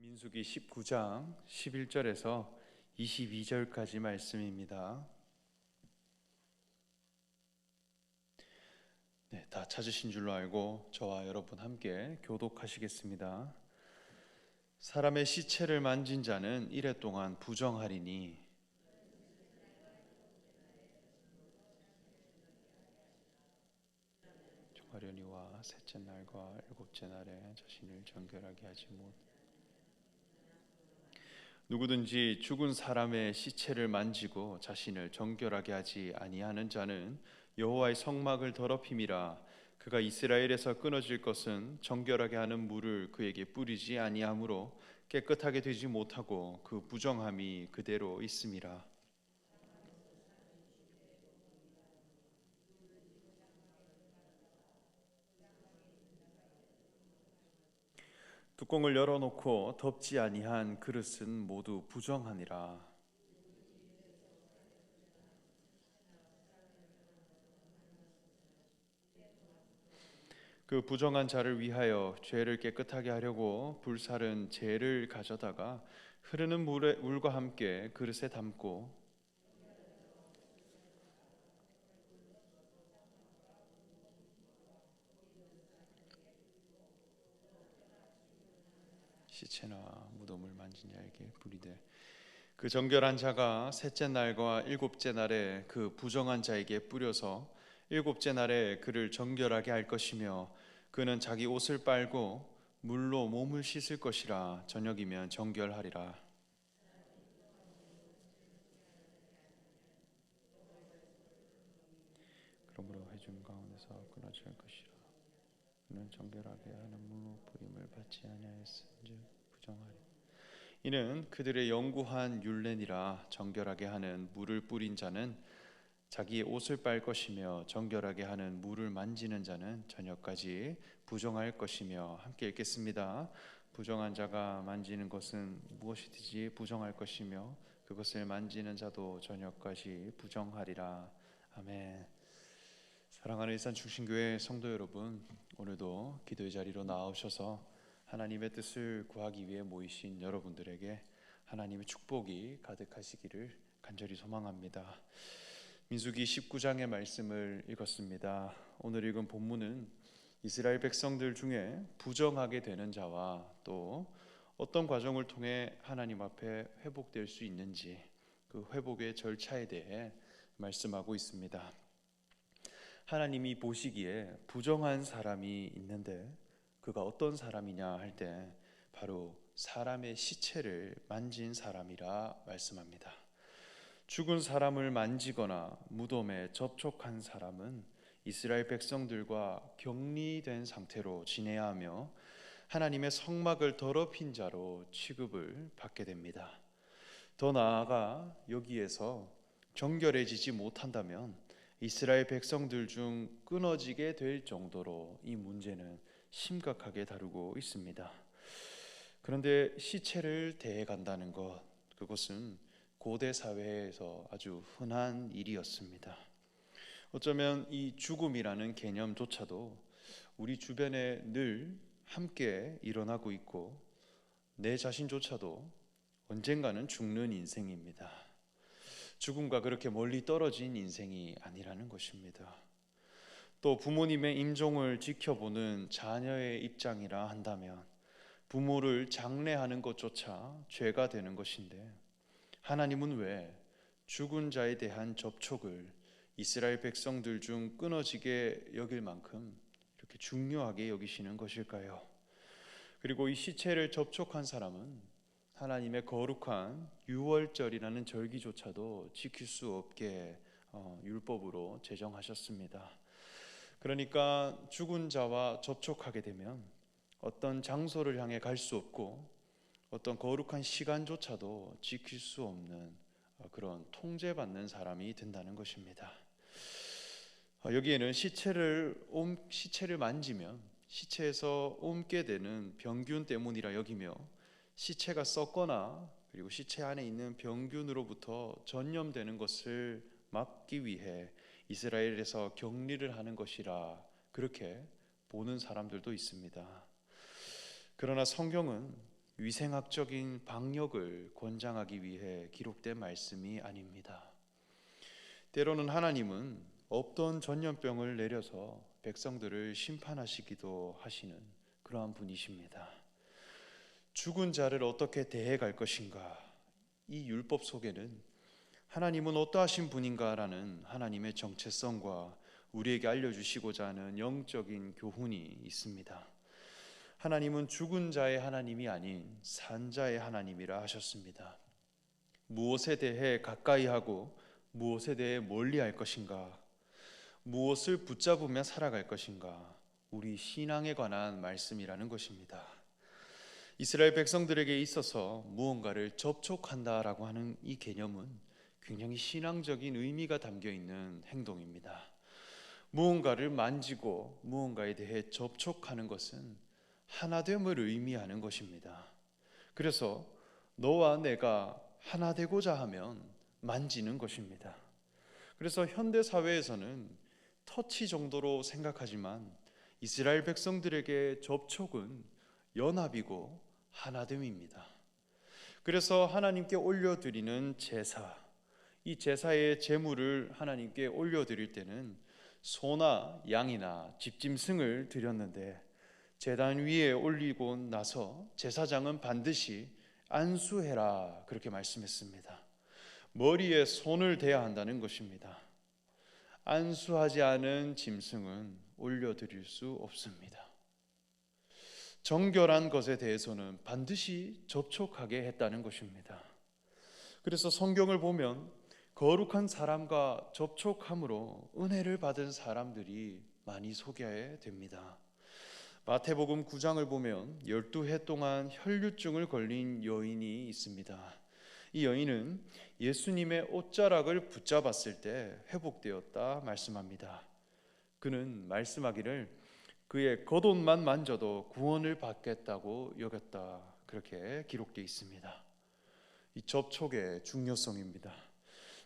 민수기 19장 11절에서 22절까지 말씀입니다. 다 찾으신 줄로 알고 저와 여러분 함께 교독하시겠습니다. 사람의 시체를 만진 자는 이래 동안 부정하리니 종아려니와 셋째 날과 일곱째 날에 자신을 정결하게 하지 못. 누구든지 죽은 사람의 시체를 만지고 자신을 정결하게 하지 아니하는 자는 여호와의 성막을 더럽힘이라. 그가 이스라엘에서 끊어질 것은 정결하게 하는 물을 그에게 뿌리지 아니하므로 깨끗하게 되지 못하고 그 부정함이 그대로 있음이라. 뚜껑을 열어놓고 덮지 아니한 그릇은 모두 부정하니라. 그 부정한 자를 위하여 죄를 깨끗하게 하려고 불살은 재를 가져다가 흐르는 물과 함께 그릇에 담고 시체나 무덤을 만진 자에게 뿌리되 그 정결한 자가 셋째 날과 일곱째 날에 그 부정한 자에게 뿌려서 일곱째 날에 그를 정결하게 할 것이며 그는 자기 옷을 빨고 물로 몸을 씻을 것이라. 저녁이면 정결하리라. 그러므로 회중 가운데서 끊어질 것이라. 그는 정결하게 하는 물로 뿌림을 받지 아니하였은즉 부정하리. 이는 그들의 영구한 율례니라. 정결하게 하는 물을 뿌린 자는 자기의 옷을 빨 것이며 정결하게 하는 물을 만지는 자는 저녁까지 부정할 것이며. 함께 읽겠습니다. 부정한 자가 만지는 것은 무엇이든지 부정할 것이며 그것을 만지는 자도 저녁까지 부정하리라. 아멘. 사랑하는 일산 충신교회 성도 여러분, 오늘도 기도의 자리로 나오셔서 하나님의 뜻을 구하기 위해 모이신 여러분들에게 하나님의 축복이 가득하시기를 간절히 소망합니다. 민수기 19장의 말씀을 읽었습니다. 오늘 읽은 본문은 이스라엘 백성들 중에 부정하게 되는 자와 또 어떤 과정을 통해 하나님 앞에 회복될 수 있는지 그 회복의 절차에 대해 말씀하고 있습니다. 하나님이 보시기에 부정한 사람이 있는데 그가 어떤 사람이냐 할 때 바로 사람의 시체를 만진 사람이라 말씀합니다. 죽은 사람을 만지거나 무덤에 접촉한 사람은 이스라엘 백성들과 격리된 상태로 지내야 하며 하나님의 성막을 더럽힌 자로 취급을 받게 됩니다. 더 나아가 여기에서 정결해지지 못한다면 이스라엘 백성들 중 끊어지게 될 정도로 이 문제는 심각하게 다루고 있습니다. 그런데 시체를 대간다는 것, 그것은 고대 사회에서 아주 흔한 일이었습니다. 어쩌면 이 죽음이라는 개념조차도 우리 주변에 늘 함께 일어나고 있고 내 자신조차도 언젠가는 죽는 인생입니다. 죽음과 그렇게 멀리 떨어진 인생이 아니라는 것입니다. 또 부모님의 임종을 지켜보는 자녀의 입장이라 한다면 부모를 장례하는 것조차 죄가 되는 것인데 하나님은 왜 죽은 자에 대한 접촉을 이스라엘 백성들 중 끊어지게 여길 만큼 이렇게 중요하게 여기시는 것일까요? 그리고 이 시체를 접촉한 사람은 하나님의 거룩한 유월절이라는 절기조차도 지킬 수 없게 율법으로 제정하셨습니다. 그러니까 죽은 자와 접촉하게 되면 어떤 장소를 향해 갈 수 없고 어떤 거룩한 시간조차도 지킬 수 없는 그런 통제받는 사람이 된다는 것입니다. 여기에는 시체를 만지면 시체에서 옮게 되는 병균 때문이라 여기며 시체가 썩거나 그리고 시체 안에 있는 병균으로부터 전염되는 것을 막기 위해 이스라엘에서 격리를 하는 것이라 그렇게 보는 사람들도 있습니다. 그러나 성경은 위생학적인 방역을 권장하기 위해 기록된 말씀이 아닙니다. 때로는 하나님은 없던 전염병을 내려서 백성들을 심판하시기도 하시는 그러한 분이십니다. 죽은 자를 어떻게 대해갈 것인가? 이 율법 속에는 하나님은 어떠하신 분인가라는 하나님의 정체성과 우리에게 알려주시고자 하는 영적인 교훈이 있습니다. 하나님은 죽은 자의 하나님이 아닌 산자의 하나님이라 하셨습니다. 무엇에 대해 가까이 하고 무엇에 대해 멀리 할 것인가, 무엇을 붙잡으며 살아갈 것인가, 우리 신앙에 관한 말씀이라는 것입니다. 이스라엘 백성들에게 있어서 무언가를 접촉한다라고 하는 이 개념은 굉장히 신앙적인 의미가 담겨 있는 행동입니다. 무언가를 만지고 무언가에 대해 접촉하는 것은 하나됨을 의미하는 것입니다. 그래서 너와 내가 하나 되고자 하면 만지는 것입니다. 그래서 현대 사회에서는 터치 정도로 생각하지만 이스라엘 백성들에게 접촉은 연합이고 하나됨입니다. 그래서 하나님께 올려드리는 제사, 이 제사의 제물을 하나님께 올려드릴 때는 소나 양이나 집짐승을 드렸는데 제단 위에 올리고 나서 제사장은 반드시 안수해라 그렇게 말씀했습니다. 머리에 손을 대야 한다는 것입니다. 안수하지 않은 짐승은 올려드릴 수 없습니다. 정결한 것에 대해서는 반드시 접촉하게 했다는 것입니다. 그래서 성경을 보면 거룩한 사람과 접촉함으로 은혜를 받은 사람들이 많이 소개해 됩니다. 마태복음 9장을 보면 12해 동안 혈류증을 걸린 여인이 있습니다. 이 여인은 예수님의 옷자락을 붙잡았을 때 회복되었다 말씀합니다. 그는 말씀하기를 그의 겉옷만 만져도 구원을 받겠다고 여겼다 그렇게 기록되어 있습니다. 이 접촉의 중요성입니다.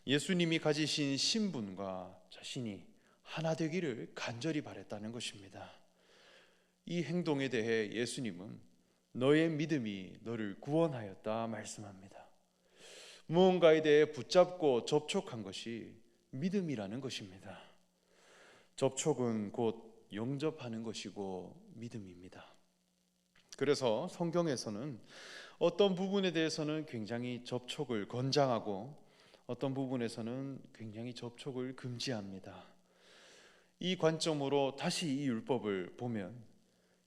예수님이 가지신 신분과 자신이 하나 되기를 간절히 바랬다는 것입니다. 이 행동에 대해 예수님은 너의 믿음이 너를 구원하였다 말씀합니다. 무언가에 대해 붙잡고 접촉한 것이 믿음이라는 것입니다. 접촉은 곧 영접하는 것이고 믿음입니다. 그래서 성경에서는 어떤 부분에 대해서는 굉장히 접촉을 권장하고 어떤 부분에서는 굉장히 접촉을 금지합니다. 이 관점으로 다시 이 율법을 보면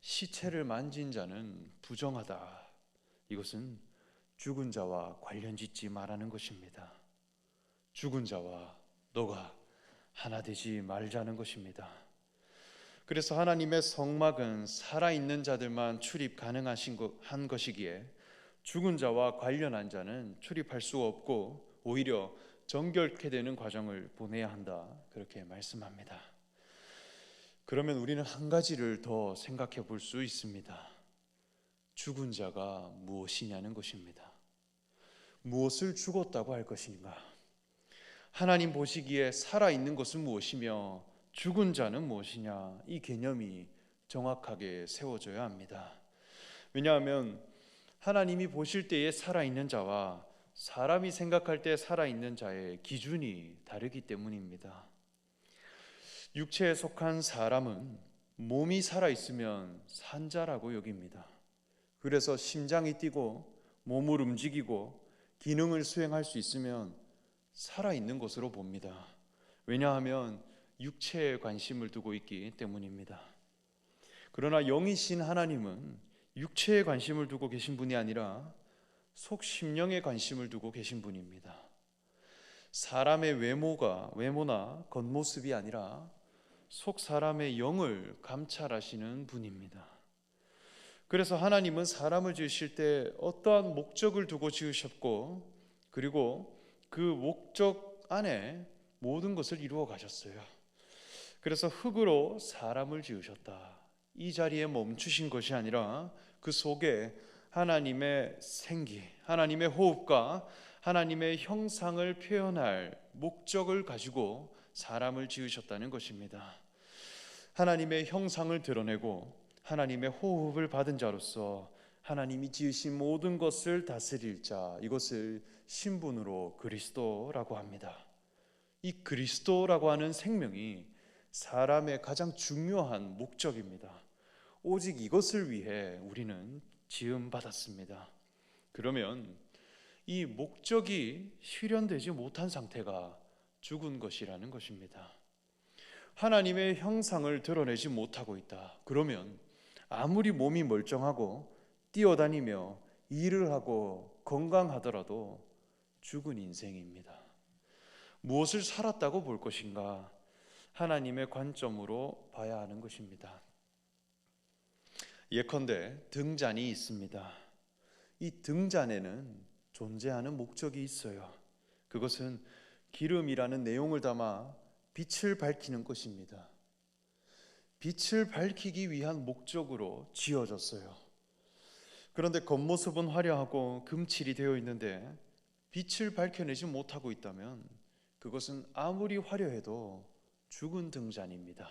시체를 만진 자는 부정하다. 이것은 죽은 자와 관련 짓지 말라는 것입니다. 죽은 자와 너가 하나 되지 말자는 것입니다. 그래서 하나님의 성막은 살아있는 자들만 출입 가능한 것이기에 죽은 자와 관련한 자는 출입할 수 없고 오히려 정결케 되는 과정을 보내야 한다 그렇게 말씀합니다. 그러면 우리는 한 가지를 더 생각해 볼 수 있습니다. 죽은 자가 무엇이냐는 것입니다. 무엇을 죽었다고 할 것인가? 하나님 보시기에 살아있는 것은 무엇이며 죽은 자는 무엇이냐? 이 개념이 정확하게 세워져야 합니다. 왜냐하면 하나님이 보실 때에 살아있는 자와 사람이 생각할 때 살아있는 자의 기준이 다르기 때문입니다. 육체에 속한 사람은 몸이 살아있으면 산 자라고 여깁니다. 그래서 심장이 뛰고 몸을 움직이고 기능을 수행할 수 있으면 살아있는 것으로 봅니다. 왜냐하면 육체에 관심을 두고 있기 때문입니다. 그러나 영이신 하나님은 육체에 관심을 두고 계신 분이 아니라 속 심령에 관심을 두고 계신 분입니다. 사람의 외모나 겉모습이 아니라 속 사람의 영을 감찰하시는 분입니다. 그래서 하나님은 사람을 지으실 때 어떠한 목적을 두고 지으셨고 그리고 그 목적 안에 모든 것을 이루어 가셨어요. 그래서 흙으로 사람을 지으셨다. 이 자리에 멈추신 것이 아니라 그 속에 하나님의 생기, 하나님의 호흡과 하나님의 형상을 표현할 목적을 가지고 사람을 지으셨다는 것입니다. 하나님의 형상을 드러내고 하나님의 호흡을 받은 자로서 하나님이 지으신 모든 것을 다스릴 자, 이것을 신분으로 그리스도라고 합니다. 이 그리스도라고 하는 생명이 사람의 가장 중요한 목적입니다. 오직 이것을 위해 우리는 지음받았습니다. 그러면 이 목적이 실현되지 못한 상태가 죽은 것이라는 것입니다. 하나님의 형상을 드러내지 못하고 있다. 그러면 아무리 몸이 멀쩡하고 뛰어다니며 일을 하고 건강하더라도 죽은 인생입니다. 무엇을 살았다고 볼 것인가? 하나님의 관점으로 봐야 하는 것입니다. 예컨대 등잔이 있습니다. 이 등잔에는 존재하는 목적이 있어요. 그것은 기름이라는 내용을 담아 빛을 밝히는 것입니다. 빛을 밝히기 위한 목적으로 지어졌어요. 그런데 겉모습은 화려하고 금칠이 되어 있는데 빛을 밝혀내지 못하고 있다면 그것은 아무리 화려해도 죽은 등잔입니다.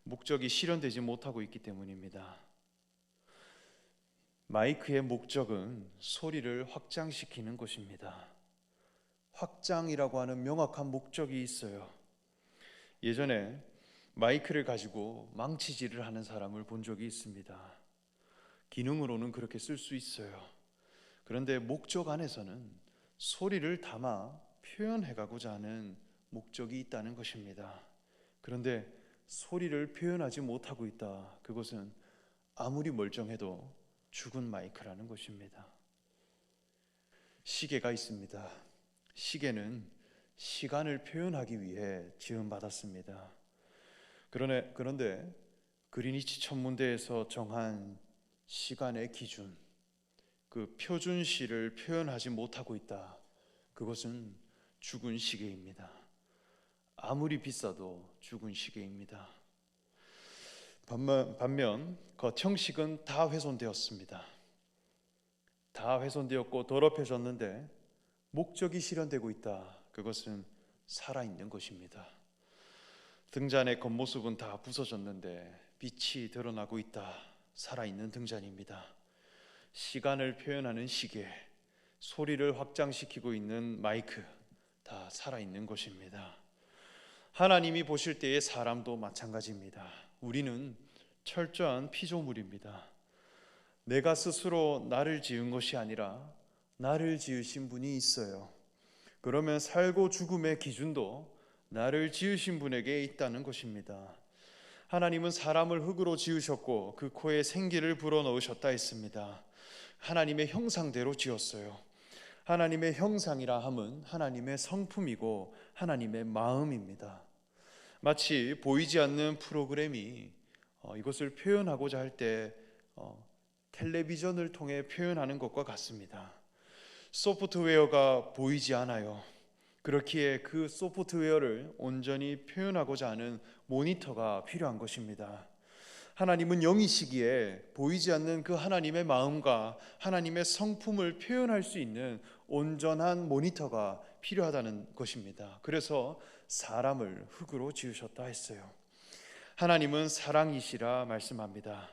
목적이 실현되지 못하고 있기 때문입니다. 마이크의 목적은 소리를 확장시키는 것입니다. 확장이라고 하는 명확한 목적이 있어요. 예전에 마이크를 가지고 망치질을 하는 사람을 본 적이 있습니다. 기능으로는 그렇게 쓸 수 있어요. 그런데 목적 안에서는 소리를 담아 표현해가고자 하는 목적이 있다는 것입니다. 그런데 소리를 표현하지 못하고 있다. 그것은 아무리 멀쩡해도 죽은 마이크라는 것입니다. 시계가 있습니다. 시계는 시간을 표현하기 위해 지음받았습니다. 그런데 그리니치 천문대에서 정한 시간의 기준, 그 표준시를 표현하지 못하고 있다. 그것은 죽은 시계입니다. 아무리 비싸도 죽은 시계입니다. 반면 겉형식은 다 훼손되었습니다. 다 훼손되었고 더럽혀졌는데 목적이 실현되고 있다. 그것은 살아있는 것입니다. 등잔의 겉모습은 다 부서졌는데 빛이 드러나고 있다. 살아있는 등잔입니다. 시간을 표현하는 시계, 소리를 확장시키고 있는 마이크, 다 살아있는 것입니다. 하나님이 보실 때의 사람도 마찬가지입니다. 우리는 철저한 피조물입니다. 내가 스스로 나를 지은 것이 아니라 나를 지으신 분이 있어요. 그러면 살고 죽음의 기준도 나를 지으신 분에게 있다는 것입니다. 하나님은 사람을 흙으로 지으셨고 그 코에 생기를 불어넣으셨다 했습니다. 하나님의 형상대로 지었어요. 하나님의 형상이라 함은 하나님의 성품이고 하나님의 마음입니다. 마치 보이지 않는 프로그램이 이것을 표현하고자 할 때 텔레비전을 통해 표현하는 것과 같습니다. 소프트웨어가 보이지 않아요. 그렇기에 그 소프트웨어를 온전히 표현하고자 하는 모니터가 필요한 것입니다. 하나님은 영이시기에 보이지 않는 그 하나님의 마음과 하나님의 성품을 표현할 수 있는 온전한 모니터가 필요하다는 것입니다. 그래서 사람을 흙으로 지으셨다 했어요. 하나님은 사랑이시라 말씀합니다.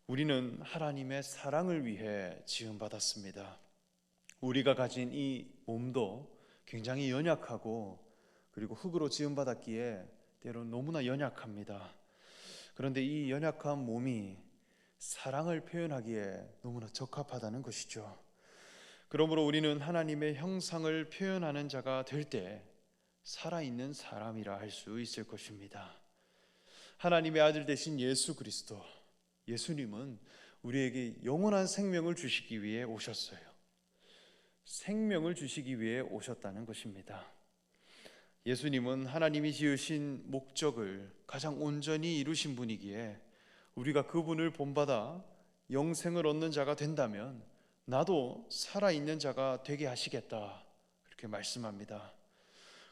우리는 하나님의 사랑을 위해 지음받았습니다. 우리가 가진 이 몸도 굉장히 연약하고 그리고 흙으로 지음받았기에 때론 너무나 연약합니다. 그런데 이 연약한 몸이 사랑을 표현하기에 너무나 적합하다는 것이죠. 그러므로 우리는 하나님의 형상을 표현하는 자가 될 때 살아있는 사람이라 할 수 있을 것입니다. 하나님의 아들 되신 예수 그리스도, 예수님은 우리에게 영원한 생명을 주시기 위해 오셨어요. 생명을 주시기 위해 오셨다는 것입니다. 예수님은 하나님이 지으신 목적을 가장 온전히 이루신 분이기에 우리가 그분을 본받아 영생을 얻는 자가 된다면 나도 살아있는 자가 되게 하시겠다, 그렇게 말씀합니다.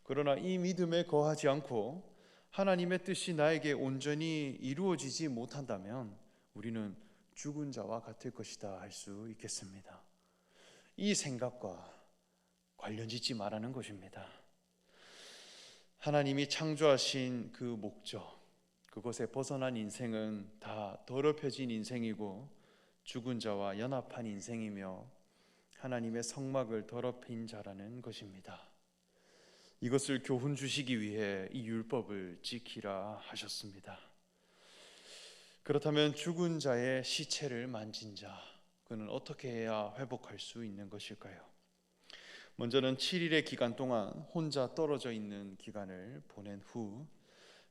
그러나 이 믿음에 거하지 않고 하나님의 뜻이 나에게 온전히 이루어지지 못한다면 우리는 죽은 자와 같을 것이다 할 수 있겠습니다. 이 생각과 관련 짓지 말라는 것입니다. 하나님이 창조하신 그 목적, 그것에 벗어난 인생은 다 더럽혀진 인생이고 죽은 자와 연합한 인생이며 하나님의 성막을 더럽힌 자라는 것입니다. 이것을 교훈 주시기 위해 이 율법을 지키라 하셨습니다. 그렇다면 죽은 자의 시체를 만진 자, 그는 어떻게 해야 회복할 수 있는 것일까요? 먼저는 7일의 기간 동안 혼자 떨어져 있는 기간을 보낸 후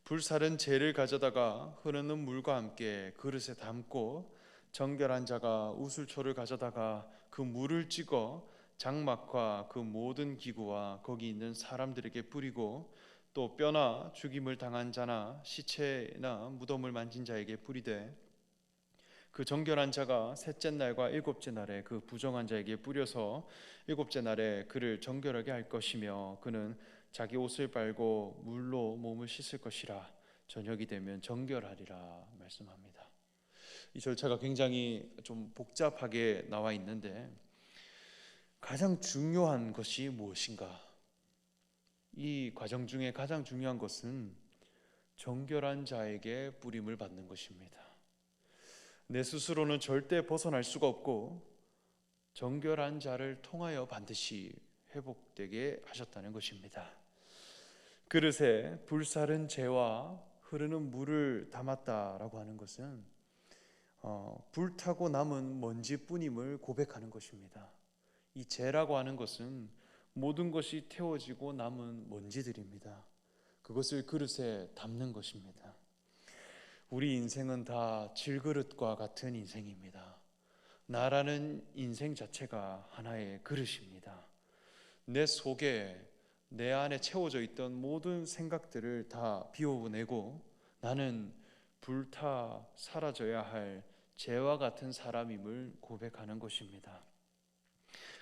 불살은 재를 가져다가 흐르는 물과 함께 그릇에 담고 정결한 자가 우슬초를 가져다가 그 물을 찍어 장막과 그 모든 기구와 거기 있는 사람들에게 뿌리고 또 뼈나 죽임을 당한 자나 시체나 무덤을 만진 자에게 뿌리되 그 정결한 자가 셋째 날과 일곱째 날에 그 부정한 자에게 뿌려서 일곱째 날에 그를 정결하게 할 것이며 그는 자기 옷을 빨고 물로 몸을 씻을 것이라 저녁이 되면 정결하리라 말씀합니다. 이 절차가 굉장히 좀 복잡하게 나와 있는데 가장 중요한 것이 무엇인가? 이 과정 중에 가장 중요한 것은 정결한 자에게 뿌림을 받는 것입니다. 내 스스로는 절대 벗어날 수가 없고 정결한 자를 통하여 반드시 회복되게 하셨다는 것입니다. 그릇에 불사른 재와 흐르는 물을 담았다라고 하는 것은 불타고 남은 먼지뿐임을 고백하는 것입니다. 이 재라고 하는 것은 모든 것이 태워지고 남은 먼지들입니다. 그것을 그릇에 담는 것입니다. 우리 인생은 다 질그릇과 같은 인생입니다. 나라는 인생 자체가 하나의 그릇입니다. 내 속에 내 안에 채워져 있던 모든 생각들을 다 비워내고 나는 불타 사라져야 할 재와 같은 사람임을 고백하는 것입니다.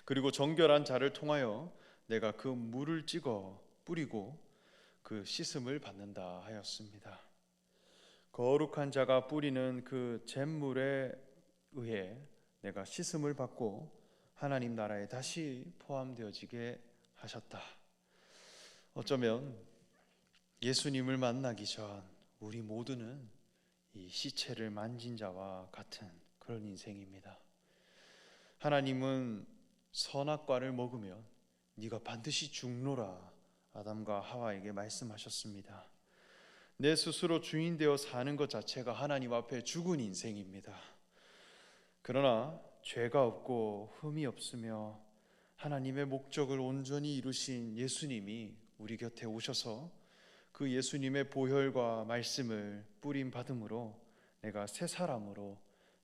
그리고 정결한 자를 통하여 내가 그 물을 찍어 뿌리고 그 씻음을 받는다 하였습니다. 거룩한 자가 뿌리는 그 잿물에 의해 내가 씻음을 받고 하나님 나라에 다시 포함되어지게 하셨다. 어쩌면 예수님을 만나기 전 우리 모두는 이 시체를 만진 자와 같은 그런 인생입니다. 하나님은 선악과를 먹으면 네가 반드시 죽노라 아담과 하와에게 말씀하셨습니다. 내 스스로 주인 되어 사는 것 자체가 하나님 앞에 죽은 인생입니다. 그러나 죄가 없고 흠이 없으며 하나님의 목적을 온전히 이루신 예수님이 우리 곁에 오셔서 그 예수님의 보혈과 말씀을 뿌림 받음으로 내가 새 사람으로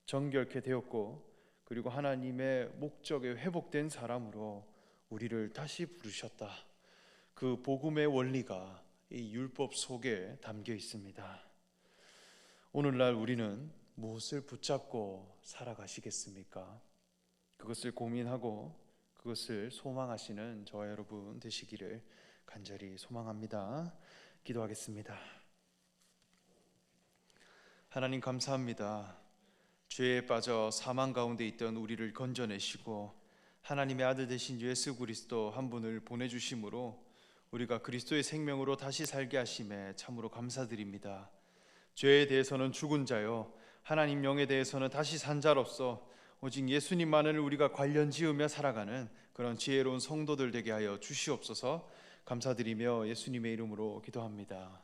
정결케 되었고 그리고 하나님의 목적에 회복된 사람으로 우리를 다시 부르셨다. 그 복음의 원리가 이 율법 속에 담겨 있습니다. 오늘날 우리는 무엇을 붙잡고 살아가시겠습니까? 그것을 고민하고 그것을 소망하시는 저와 여러분 되시기를 간절히 소망합니다. 기도하겠습니다. 하나님 감사합니다. 죄에 빠져 사망 가운데 있던 우리를 건져내시고 하나님의 아들 되신 예수 그리스도 한 분을 보내주심으로 우리가 그리스도의 생명으로 다시 살게 하심에 참으로 감사드립니다. 죄에 대해서는 죽은 자요 하나님 영에 대해서는 다시 산 자로서 오직 예수님만을 우리가 관련 지으며 살아가는 그런 지혜로운 성도들 되게 하여 주시옵소서. 감사드리며 예수님의 이름으로 기도합니다.